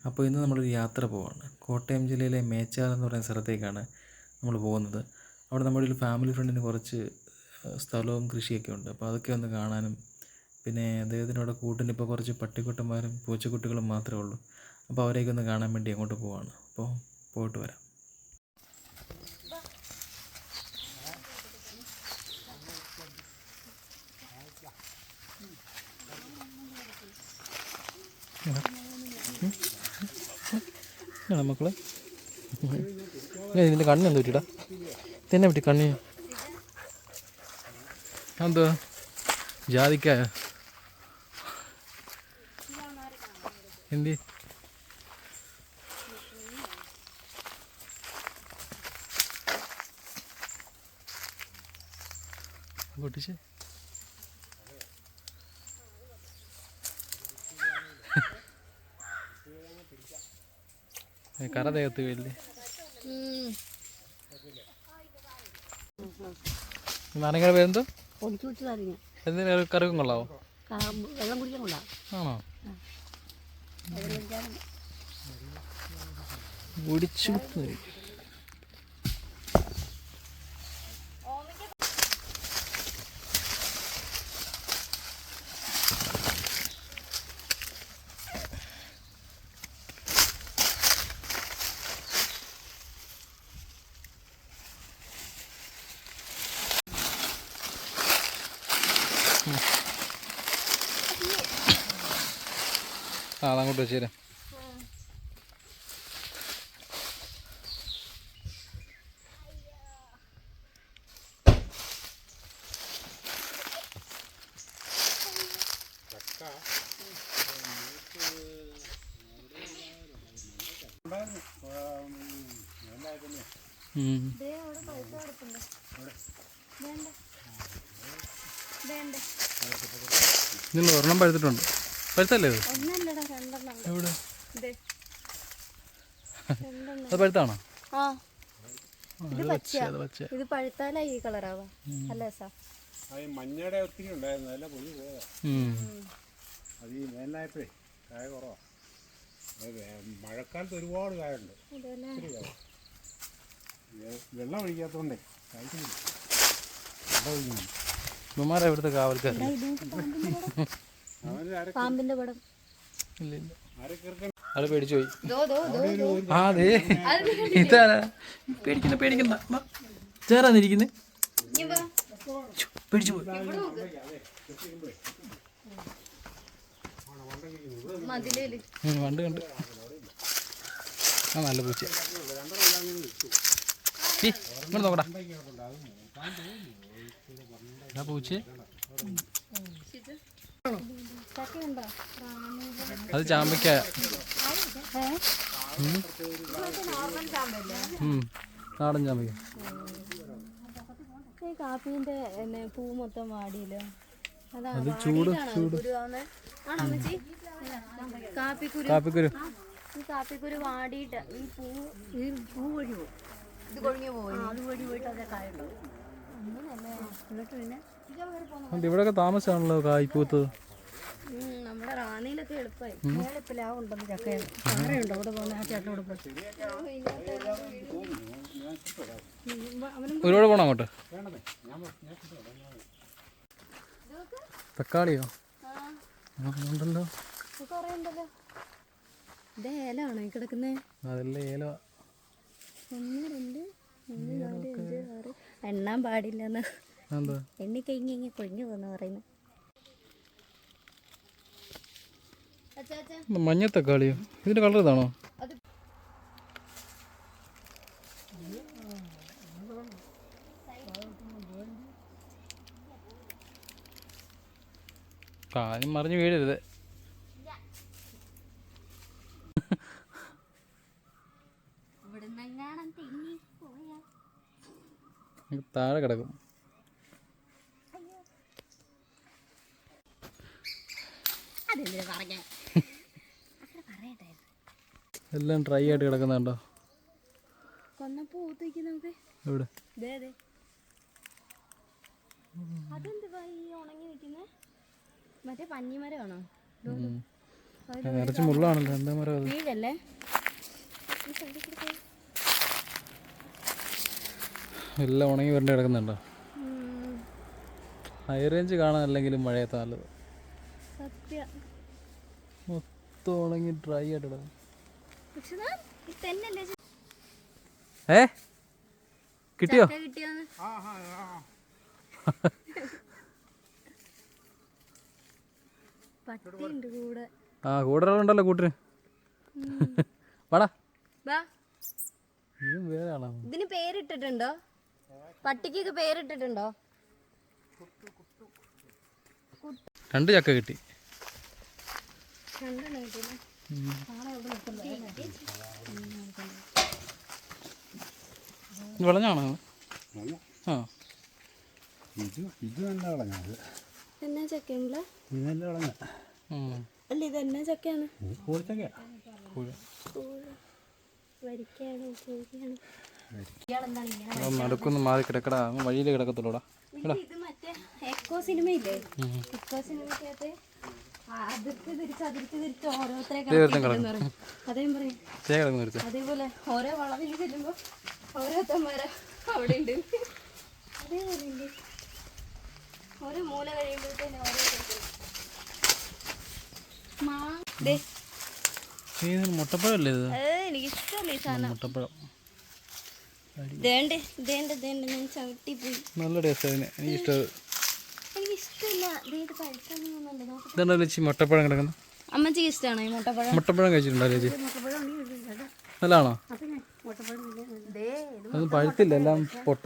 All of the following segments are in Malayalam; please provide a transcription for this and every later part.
അപ്പോൾ ഇന്ന് നമ്മളൊരു യാത്ര പോവാണ്. കോട്ടയം ജില്ലയിലെ മേച്ചാൽ എന്ന് പറയുന്ന സ്ഥലത്തേക്കാണ് നമ്മൾ പോകുന്നത്. അവിടെ നമ്മുടെ ഒരു ഫാമിലി ഫ്രണ്ടിന് കുറച്ച് സ്ഥലവും കൃഷിയൊക്കെ ഉണ്ട്. അപ്പോൾ അതൊക്കെ ഒന്ന് കാണാനും പിന്നെ അദ്ദേഹത്തിനോട് കൂട്ടിന് ഇപ്പോൾ കുറച്ച് പട്ടിക്കുട്ടന്മാരും പൂച്ചക്കുട്ടികളും മാത്രമേ ഉള്ളൂ. അപ്പോൾ അവരെയൊക്കെ ഒന്ന് കാണാൻ വേണ്ടി അങ്ങോട്ട് പോവാണ്. അപ്പോൾ പോയിട്ട് വരാം. മക്കളെ ഇതിൻ്റെ കണ്ണെന്ത് പറ്റിയിടാ? തന്നെ പറ്റി കണ്ണി എന്തോ ജാതിക്കായ എന്തി പൊട്ടിച്ച് കറ ദേഹത്ത് വീട്ടില് നാരങ്ങയുടെ പേരെന്തോ എന്തിനാ കറിക്കും കൊള്ളാവോ? ആണോ? ഒടിച്ചു അതങ്ങോട്ട് വെച്ചേരാ. നിങ്ങൾ ഒരെണ്ണം പഴുത്തിട്ടുണ്ട്. പഴുത്തല്ലേ ഇത്? എവിടെ അത് പഴുത്താണോ? ഇത് പഴുത്താലാ ഈ കളറാവാ. മഞ്ഞയുടെ ഒത്തിരി ഉണ്ടായിരുന്നു, നല്ല പൊടി പോയതാ. അത് ഈ വേനലായപ്പോഴേ കായ കുറവാ. മഴക്കാലത്ത് ഒരുപാട് കായുണ്ട്, ഒത്തിരി കായ. വെള്ളം ഒഴിക്കാത്തോണ്ടേ കായ്ക്കുന്നില്ല. ഇവന്മാരാ ഇവിടുത്തെ കാവൽക്കാർ. പാമ്പിന്റെ പടം അത് പേടിച്ചു പോയി. അതെ ഇതാരാ പേടിക്കണ്ട ചേരാന്നിരിക്കുന്നേ പേടിച്ചു പോയി. വണ്ട് കണ്ട് ആ നല്ല പൂച്ച ഇങ്ങോട്ട് നോക്കടാ. പൂച്ച അത് ചാമ്പയ്ക്ക, നാടൻ ചാമ്പയ്ക്ക. കാപ്പിന്റെ പൂ മൊത്തം വാടിയില്ലോ. അത് ചൂട് കാപ്പിക്കുരു ഈ കാപ്പിക്കുരു വാടിയിട്ട് ഈ പൂ വഴി പോകും. ഇത് കൊഴിഞ്ഞു പോകും. അത് വഴി പോയിട്ട് അതേ കായുണ്ടാവും. എന്നിട്ട് പിന്നെ ഇവിടെയൊക്കെ താമസമാണല്ലോ കായ്പൂത്തത്. നമ്മുടെ റാന്നിയിലൊക്കെ എളുപ്പമായി. ഉണ്ടെന്ന് ചക്കയുണ്ടോ അവിടെ പോകുന്ന ആ ചേട്ടനോട് ഒരുപാട് പോണോ അങ്ങോട്ട്? തക്കാളിയോ ഉണ്ടല്ലോ. ഇത് ഏലാണോ ഈ കിടക്കുന്നേ? അതല്ലേ ഏല. 1 2 3 4 5 6 എണ്ണാൻ പാടില്ലെന്ന് എണ്ണി കഴിഞ്ഞ് കൊഴിഞ്ഞു പോന്ന് പറയുന്നു. മഞ്ഞ തക്കാളിയോ? ഇതിന്റെ കളർ ഇതാണോ? കാര്യം മറിഞ്ഞു വീഴരുത്. താഴെ കിടക്കും. എല്ലാം ഡ്രൈ ആയിട്ട് കിടക്കുന്നുണ്ടോ? എവിടെ? അതെന്തുവാ ഈ ഉണങ്ങി നിൽക്കുന്നേ? മറ്റേ പഞ്ഞിമരമാണോ? നിറച്ച് മുള്ളാണല്ലോ, എന്താ മരം അത്? വീഴല്ലേ? എല്ലാം ഉണങ്ങി വരേണ്ടി കിടക്കുന്നുണ്ടോ? ഹൈ റേഞ്ച് കാണാൻ അല്ലെങ്കിലും മഴയത്ത് നല്ലത്. സത്യം. മൊത്തം ഉണങ്ങി ഡ്രൈ ആയിട്ട് കിടക്കും. കിട്ടിയോ? ആ കൂടെ ഉണ്ടല്ലോ കൂട്ടിന്. വാടാ. ഇതും വേറെ ആളാണ്. ഇതിന് പേരിട്ടിട്ടുണ്ടോ? പട്ടിക്കൊക്കെ പേരിട്ടിട്ടുണ്ടോ? 2 ചക്ക കിട്ടി. വിളഞ്ഞാണോ? ആ ഇത് നല്ല കളഞ്ഞത്. എന്നാ ചക്കയാണല്ലോ? ഇത് നല്ല കളഞ്ഞ അല്ല, ഇത് എന്നാ ചക്കയാണ്? കൂടിച്ചക്കയാ. നടുക്കൊന്ന് മാറി കിടക്കടാ, വഴിയിൽ കിടക്കത്തുള്ളൂടാ. ഇത് മറ്റേ എക്കോ സിനിമയില്ലേ? എക്കോ സിനിമക്കകത്ത് അതിർത്തി തിരിച്ച് ഓരോരുത്തരെ അതേം പറയും. അതേപോലെ ഓരോ വളവിൽ ചെല്ലുമ്പോ ഓരോരുത്തന്മാരെ അവിടെ ഉണ്ട്. അതേപോലെ ഉണ്ട്. ഓരോ മൂല കഴിയുമ്പോഴത്തേനും മുട്ടപ്പഴല്ലേ ഇത്? എനിക്കിഷ്ടമല്ല ഈ സാധനം. മുട്ടപ്പഴം ഞാൻ ചവിട്ടി പോയി. നല്ല ടേസ്റ്റ് അതിന്, എനിക്കിഷ്ടം. എനിക്കിഷ്ടമില്ല. ഇതെന്താ ചേച്ചി മുട്ടപ്പഴം കിടക്കുന്നത്? അമ്മച്ചിക്ക് ഇഷ്ടമാണോ ഈ മുട്ടപ്പഴം? മുട്ടപ്പഴം കഴിച്ചിട്ടുണ്ടോ ചേച്ചി? നല്ലതാണോ? അതൊന്നും പഴുത്തില്ല, എല്ലാം പൊട്ട.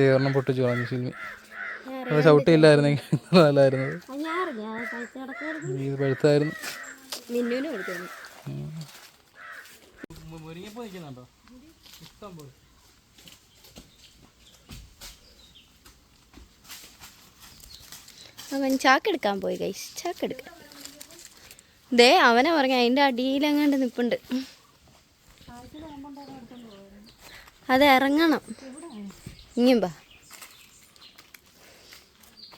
ഒരെണ്ണം പൊട്ടിച്ചു കളഞ്ഞു ശില്മി. അത് ചവിട്ടിയില്ലായിരുന്നെങ്കിൽ നല്ലതായിരുന്നു. ഇത് പഴുത്തായിരുന്നു. മുരിങ്ങപ്പൂ നിൽക്കുന്നുണ്ടോ? ഇഷ്ടം പോലെ. അവൻ ചാക്കെടുക്കാൻ പോയി ഗൈസ്, ചാക്കെടുക്കാൻ. ദേ അവനെ പറഞ്ഞ അതിൻ്റെ അടിയിലെങ്ങാണ്ട് നിൽപ്പുണ്ട്. അത് ഇറങ്ങണം. ഇങ്ങുമ്പാ,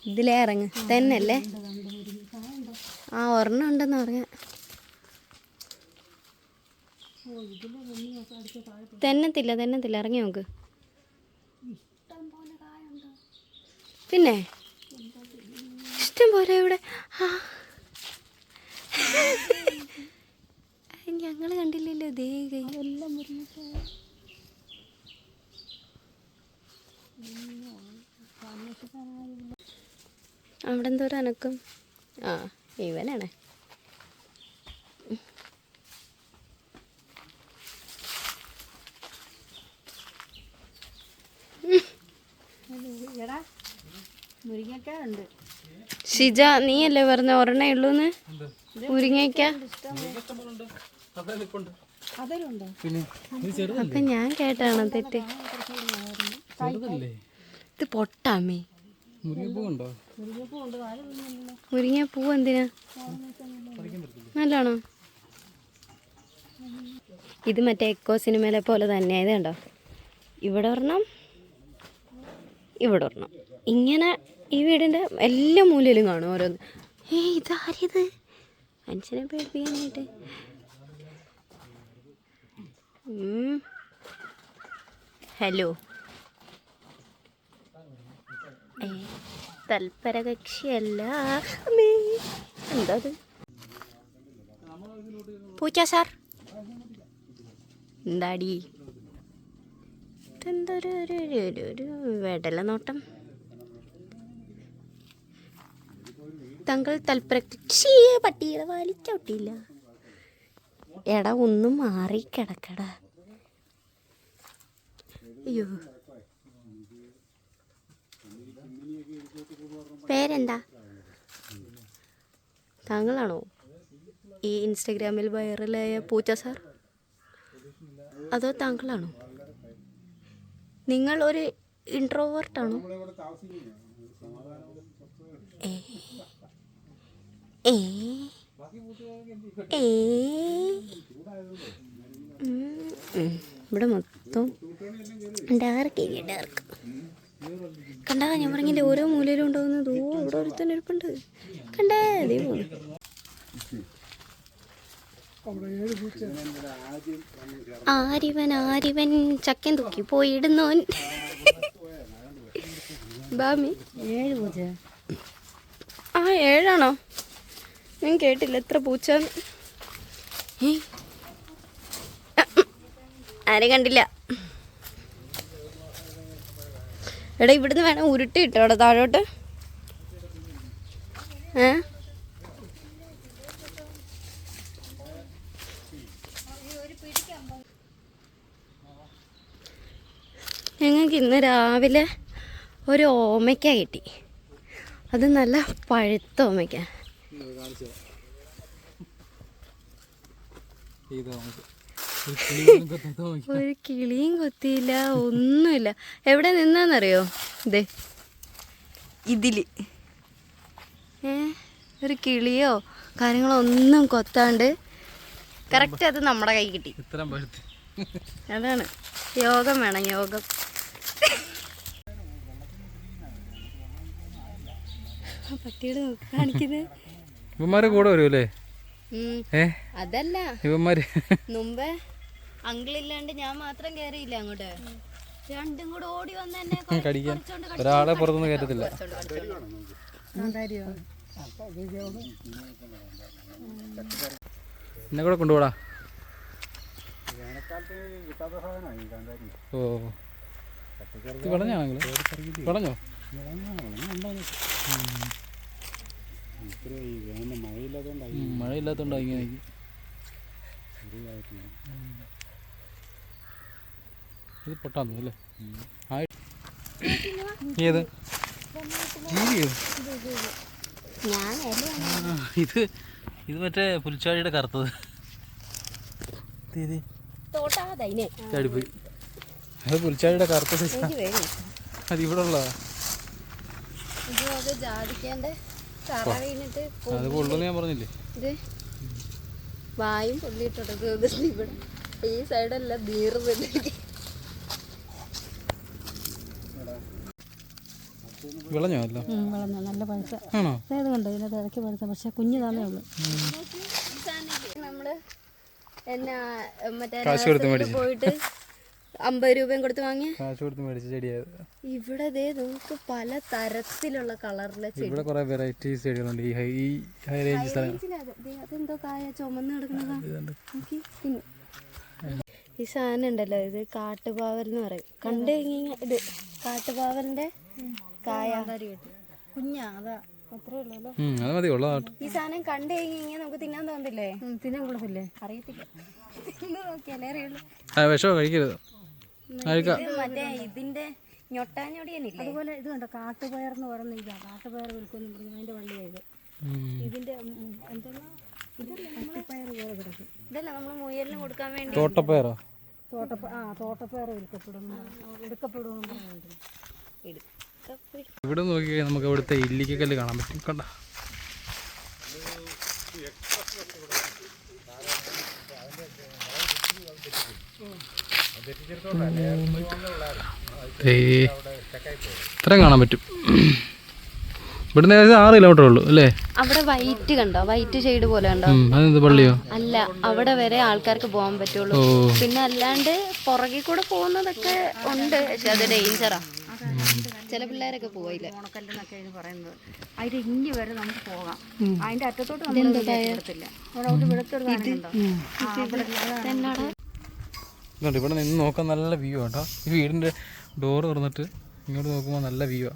ഇതിലേ ഇറങ്ങ് തന്നെയല്ലേ. ആ ഒരെണ്ണം ഉണ്ടെന്ന് പറഞ്ഞ. തെന്നത്തില്ല, ഇറങ്ങി നോക്ക്. പിന്നെ ഇഷ്ടം പോലെ ഇവിടെ. ഞങ്ങൾ കണ്ടില്ലല്ലോ. ദേ എല്ലാം അവിടെ എന്തോരം അനക്കും. ആ ഇവനാണ്. ഷിജ, നീയല്ലേ പറഞ്ഞ ഒരെണ്ണേ ഉള്ളൂന്ന്? മുരിങ്ങയ്ക്ക. അപ്പൊ ഞാൻ കേട്ടാണ് തെറ്റ്. ഇത് പൊട്ടാമേ. മുരിങ്ങപ്പൂ എന്തിനാ? നല്ലാണോ? ഇത് മറ്റേ എക്കോ സിനിമയിലെ പോലെ തന്നെ. ഇത് കണ്ടോ, ഇവിടെ ഒരെണ്ണം, ഇവിടെ ഒരെണ്ണം. ഇങ്ങനെ ഈ വീടിൻ്റെ എല്ലാ മൂലയിലും കാണും ഓരോന്ന്. ഇതാരിത്? മനുഷ്യനെ പേടിപ്പിക്കാനായിട്ട്. ഹലോ, തൽപര കക്ഷിയല്ല. എന്താ അത്? പൂച്ച സാർ എന്താടി? ഇതെന്തൊരു വെടല നോട്ടം. താങ്കൾ തൽപര കക്ഷിയെ പട്ടികളെ വലിച്ചോട്ടില്ല. എടാ ഒന്നും മാറി കിടക്കടാ. അയ്യോ, പേരെന്താ? താങ്കളാണോ ഈ ഇൻസ്റ്റഗ്രാമിൽ വൈറലായ പൂച്ച സാർ? അതോ താങ്കളാണോ? നിങ്ങൾ ഒരു ഇൻട്രോവേർട്ടാണോ? ഇവിടെ മൊത്തം ഡാർക്ക് ഏരിയ, ഡാർക്ക്. കണ്ടാ ഞാൻ പറഞ്ഞില്ലേ ഓരോ മൂലയിലും ഉണ്ടാവുന്നത്. ഓ ഇവിടെ ഒരുത്തന്നെ ഇരിപ്പുണ്ട്, കണ്ടേ അതേ പോകുന്നു. ആരിവൻ ചക്കൻ തൂക്കി പോയിടുന്നോൻ. ബാമി 7 പൂച്ച. ആ 7ആണോ? ഞാൻ കേട്ടില്ല എത്ര പൂച്ച. ആരെയും കണ്ടില്ല. എടാ ഇവിടുന്ന് വേണം ഉരുട്ടി ഇട്ടോ അവിടെ താഴോട്ട്. ഞങ്ങൾക്ക് ഇന്ന് രാവിലെ ഒരു ഓമയ്ക്ക കിട്ടി. അത് നല്ല പഴുത്ത ഓമയ്ക്ക. ഒരു കിളിയും കൊത്തിയില്ല, ഒന്നുമില്ല. എവിടെ നിന്നാന്നറിയോ? ഇതേ ഇതില് ഒരു കിളിയോ കാര്യങ്ങളോ ഒന്നും കൊത്താണ്ട് കറക്റ്റ് അത് നമ്മുടെ കൈ കിട്ടി. അതാണ് യോഗം വേണം, യോഗം. പട്ടിയുടെ കാണിക്കുന്നത് കൂടെ വരുമല്ലേ? അതല്ല, മുമ്പേ അങ്കിളില്ലാണ്ട് ഞാൻ മാത്രം കേറിയില്ല അങ്ങോട്ട്. രണ്ടും കൂടെ ഓടി വന്നെ ഒരാളെ പുറത്തൊന്നും കയറ്റത്തില്ല. എന്നെ കൂടെ കൊണ്ടുപോടാ. ഓ കളഞ്ഞാണെങ്കിലോ? കളഞ്ഞോ? മഴയില്ലാത്തോണ്ടാ ഇങ്ങനെ. ഇത് പൊട്ടാന്നു അല്ലേ? ഏത് ഇത്? ഇത് മറ്റേ പുൽച്ചാടിയുടെ കറുത്തത്. ചാടിപ്പോയി. അത് പുൽച്ചാടിയുടെ കറുത്തത്. അത് ഇവിടെ ഉള്ളതാ. അത് പൊള്ളുന്ന് ഞാൻ പറഞ്ഞില്ലേ? വായും പൊള്ളിയിട്ടുണ്ട് ഇവിടെ. ഈ സൈഡെല്ലാം നീറുന്നുണ്ട്. വിളഞ്ഞോ? അല്ല നല്ല പഴുത്ത കണ്ടോ? ഇതിനകത്ത് ഇടയ്ക്ക് പഴുത്ത, പക്ഷെ കുഞ്ഞു താമേ ഉള്ളു. നമ്മള് മറ്റേ പോയിട്ട് 50 രൂപയും കൊടുത്ത് വാങ്ങിയ ഇവിടെ നമുക്ക് പല തരത്തിലുള്ള കളറിലെ ഇവിടെ കുറെ വെറൈറ്റീസ് ചെടികളുണ്ട്. ഈ ഹൈ റേഞ്ച് അതെന്തോ കായ ചുമന്ന് കിടക്കുന്നതാ. ഈ സാധനം ഉണ്ടല്ലോ, ഇത് കാട്ടുപാവൽ എന്ന് പറയും. കണ്ടു കഴിഞ്ഞാൽ ഇത് കാട്ടുപാവലിന്റെ കായ കുഞ്ഞാ. അതാ അത്രേ ഉള്ളൂ. ഈ സാധനം കണ്ടു കഴിഞ്ഞാൽ നമുക്ക് തിന്നാൻ തോന്നില്ലേ? തിന്നാൻ കൊടുത്തില്ലേ? അറിയത്തില്ല, നോക്കിയാലേ അറിയുള്ളൂ. വിഷമോ കഴിക്കരുത്. മറ്റേ ഇതിന്റെ ഞൊട്ടാഞ്ഞൊടിയനില്ലേ? അതുപോലെ ഇത് കണ്ടോ, കാട്ടുപയർ എന്ന് പറയുന്ന ഇതാ. കാട്ടുപയർ വിൽക്കുമെന്ന് പറഞ്ഞു അതിന്റെ വള്ളിയായത്. ഇതിന്റെ എന്തെന്നാ പച്ചപ്പയർ പോലെ കിടക്കും. ഇതല്ല നമ്മൾ മുയലിന് കൊടുക്കാൻ വേണ്ടി തോട്ടപ്പയറോ? തോട്ടപ്പയർ എടുക്കപ്പെടും. ഇവിടെ നോക്കിയാൽ നമുക്ക് ഇവിടുത്തെ ഇല്ലിക്കല്ല് കാണാൻ പറ്റും. കണ്ട ഇത്രയും കാണാൻ പറ്റും. ഇവിടുന്ന് 6 കിലോമീറ്റർ ഉള്ളൂ അല്ലേ? അവിടെ വൈറ്റ് കണ്ടോ? വൈറ്റ് ഷെയ്ഡ് പോലെ കണ്ടോ? അതെന്ത് പള്ളിയോ? അല്ല, അവിടെ വരെ ആൾക്കാർക്ക് പോകാൻ പറ്റുള്ളൂ. പിന്നെ അല്ലാണ്ട് പുറകിൽ കൂടെ പോകുന്നതൊക്കെ ഉണ്ട്, പക്ഷെ അത് ഡേഞ്ചറാ. ചില പിള്ളേരൊക്കെ പോയില്ല. ഓണക്കല്ലെന്നൊക്കെ പറയുന്നത്. അതിന്റെ ഇങ്ങി വരെ നമുക്ക് പോകാം. അതിന്റെ അറ്റത്തോട്ട് ഇവിടെ നിന്ന് നോക്കാൻ നല്ല വ്യൂ ആട്ടോ. ഈ വീടിന്റെ ഡോറ് തുറന്നിട്ട് ഇങ്ങോട്ട് നോക്കുമ്പോൾ നല്ല വ്യൂ ആ.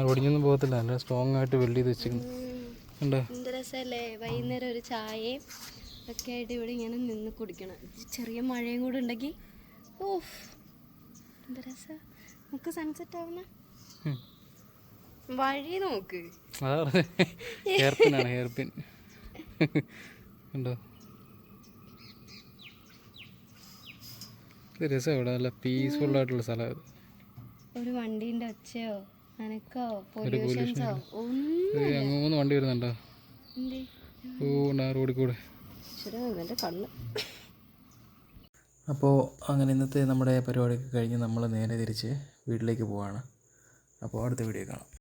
ഒടിഞ്ഞൊന്നും പോകത്തില്ല, നല്ല സ്ട്രോങ് ആയിട്ട് വെൽഡ് ചെയ്ത് വെച്ചിരിക്കുന്നു. രസല്ലേ? വൈകുന്നേരം ഒരു ചായയും ഒക്കെ ആയിട്ട് ഇവിടെ ഇങ്ങനെ നിന്ന് കുടിക്കണം. ചെറിയ മഴയും കൂടെ ഉണ്ടെങ്കിൽ ഓഫ് എന്താ രസം. നമുക്ക് സൺസെറ്റ് ആവുന്ന വഴി നോക്ക്. ഹെയർപിൻ ഉണ്ടോ? ഇത് രസം. ഇവിടെ നല്ല പീസ്ഫുൾ ആയിട്ടുള്ള സ്ഥലം. ഒരു വണ്ടീൻ്റെ ഒച്ചയോ അനക്കോ പൊല്യൂഷൻസോ ഒന്നും. 3 വണ്ടി വരുന്നുണ്ടോ? റോഡിൽ കൂടെ. ശരി ഇവൻ്റെ കണ്ണ്. അപ്പോൾ അങ്ങനെ ഇന്നത്തെ നമ്മുടെ പരിപാടിയൊക്കെ കഴിഞ്ഞ് നമ്മൾ നേരെ തിരിച്ച് വീട്ടിലേക്ക് പോവാണ്. അപ്പോൾ അടുത്ത വീഡിയോ കാണാം.